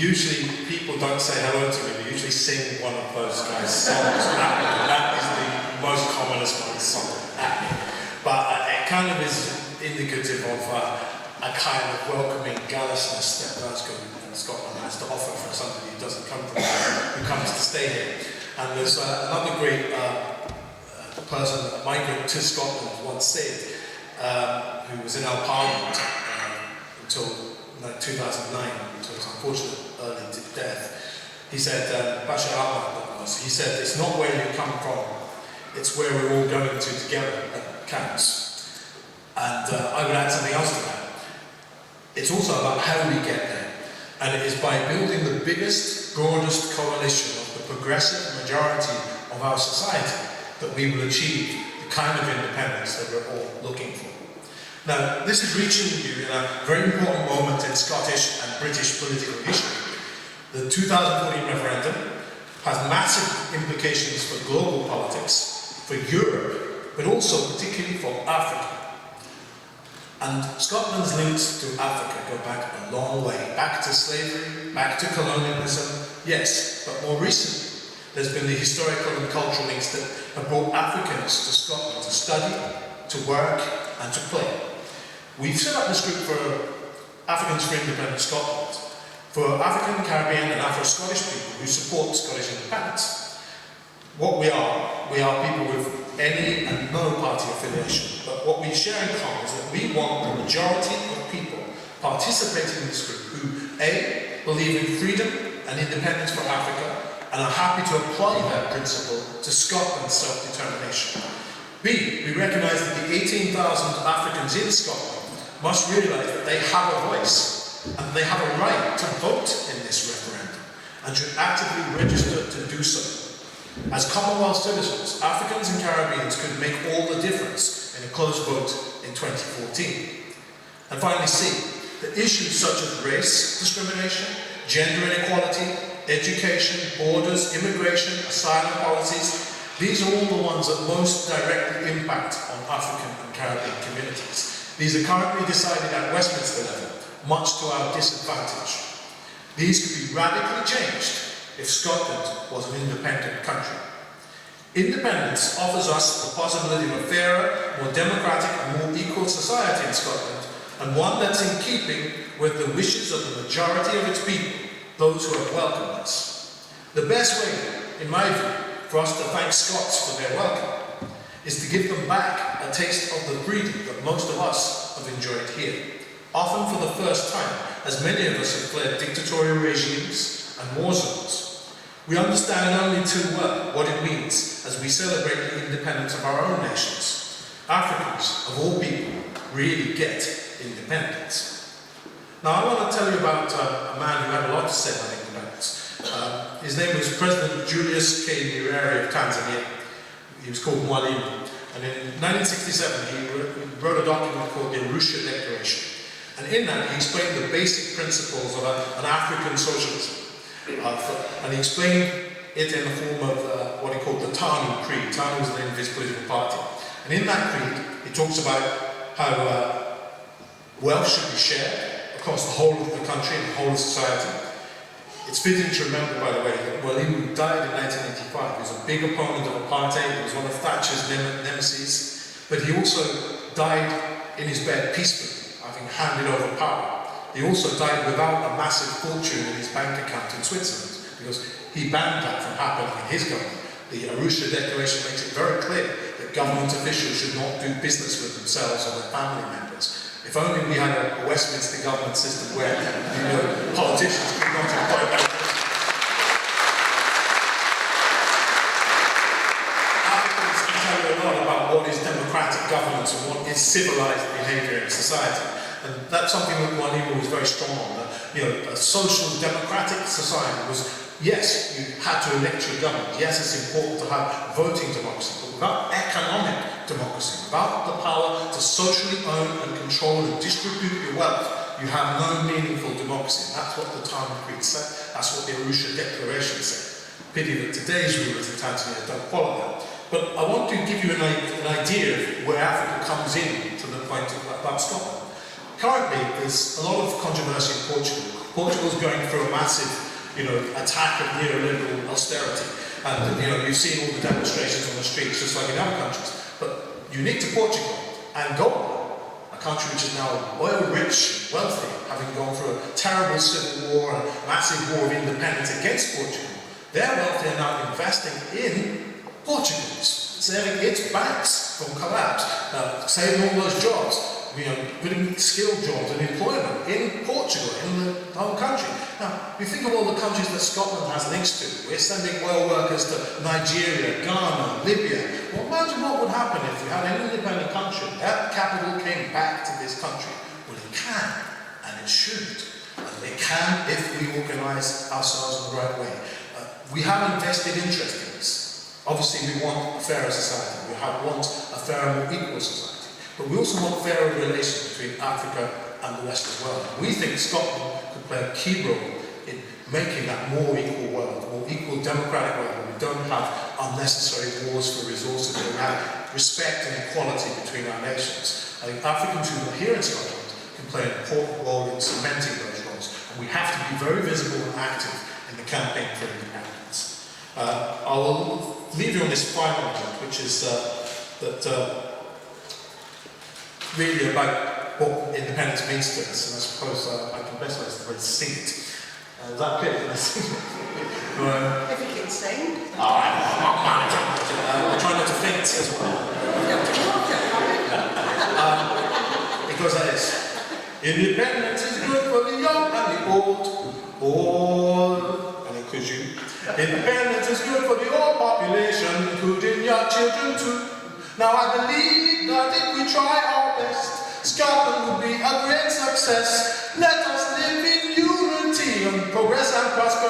usually people don't say hello to me, they usually sing one of those guys' songs. That is the most commonest one song. But it kind of is indicative of a kind of welcoming gallousness that Glasgow and Scotland has to offer for somebody who doesn't come from there, who comes to stay here. And there's another great person, a migrant to Scotland, once said, who was in our parliament until 2009, until his unfortunate early death. He said, he said, it's not where you come from, it's where we're all going to together that counts. And I would add something else to that. It's also about how we get there. And it is by building the biggest, broadest coalition of the progressive majority of our society that we will achieve the kind of independence that we're all looking for. Now, this is reaching you in a very important moment in Scottish and British political history. The 2014 referendum has massive implications for global politics, for Europe, but also particularly for Africa. And Scotland's links to Africa go back a long way, back to slavery, back to colonialism, yes, but more recently, there's been the historical and cultural links that have brought Africans to Scotland to study, to work, and to play. We've set up this group for Africans for Independent Scotland, for African, Caribbean, and Afro-Scottish people who support Scottish independence. What we are people with any and no party affiliation, but what we share in common is that we want the majority of people participating in this group who A, believe in freedom and independence for Africa and are happy to apply that principle to Scotland's self-determination. B, we recognise that the 18,000 Africans in Scotland must realise that they have a voice and they have a right to vote in this referendum and should actively register to do so. As Commonwealth citizens, Africans and Caribbeans could make all the difference in a close vote in 2014. And finally C, that issues such as race discrimination, gender inequality, education, borders, immigration, asylum policies, these are all the ones that most directly impact on African and Caribbean communities. These are currently decided at Westminster level, much to our disadvantage. These could be radically changed if Scotland was an independent country. Independence offers us the possibility of a fairer, more democratic and more equal society in Scotland, and one that's in keeping with the wishes of the majority of its people, those who have welcomed us. The best way, in my view, for us to thank Scots for their welcome is to give them back a taste of the freedom that most of us have enjoyed here, often for the first time, as many of us have fled dictatorial regimes and war zones. We understand only too well what it means as we celebrate the independence of our own nations. Africans, of all people, really get independence. Now I want to tell you about a man who had a lot to say about independence. His name was President Julius K. Nyerere of Tanzania. He was called Mwalimu. And in 1967 he wrote a document called the Arusha Declaration. And in that he explained the basic principles of an African socialism. And he explained it in the form of what he called the TANU Creed. TANU was the name of his political party. And in that creed, he talks about how wealth should be shared across the whole of the country and the whole of society. It's fitting to remember, by the way, that Mwalimu died in 1985. He was a big opponent of apartheid. He was one of Thatcher's nemesis. But he also died in his bed peacefully, having handed over power. He also died without a massive fortune in his bank account in Switzerland, because he banned that from happening in his government. The Arusha Declaration makes it very clear that government officials should not do business with themselves or their family members. If only we had a Westminster government system where, politicians could not employ them. Africans can tell you a lot about what is democratic governance and what is civilized behaviour in society. And that's something that Mwalimu was very strong on. That, a social democratic society was, yes, you had to elect your government. Yes, it's important to have voting democracy, but without economic democracy, without the power to socially own and control and distribute your wealth, you have no meaningful democracy. And that's what the TANU Creed said. That's what the Arusha Declaration said. Pity that today's rulers in Tanzania don't follow that. But I want to give you an idea of where Africa comes in to the point about Scotland. Currently, there's a lot of controversy in Portugal Portugal's going through a massive, attack of neoliberal austerity. And, you've seen all the demonstrations on the streets, just like in other countries. But unique to Portugal, Angola, a country which is now oil-rich and wealthy, having gone through a terrible civil war and a massive war of independence against Portugal, their wealth are now investing in Portugal, saving its banks from collapse, saving all those jobs, putting skilled jobs and employment in Portugal, in the whole country. Now, you think of all the countries that Scotland has links to. We're sending oil workers to Nigeria, Ghana, Libya. Well, imagine what would happen if we had an independent country, that capital came back to this country. Well, it can, and it should. And it can if we organise ourselves in the right way. We have a vested interest in this. Obviously, we want a fairer society. We want a fairer, more equal society. But we also want fairer relations between Africa and the West as well. We think Scotland could play a key role in making that more equal world, a more equal democratic world, where we don't have unnecessary wars for resources, where we have respect and equality between our nations. I think Africans who are here in Scotland can play an important role in cementing those roles. And we have to be very visible and active in the campaign for independence. I will leave you on this final point, which is really about what independence means to us, and I suppose I can best way is the way to sing it. Is that clear? Can I sing it? If you can sing. Alright, I try not to faint as well. It goes like this. Independence is good for the young and the old, and includes you. Independence is good for the whole population, including your children too. Now I believe that if we try our best, Scotland will be a great success. Let us live in unity and progress and prosperity.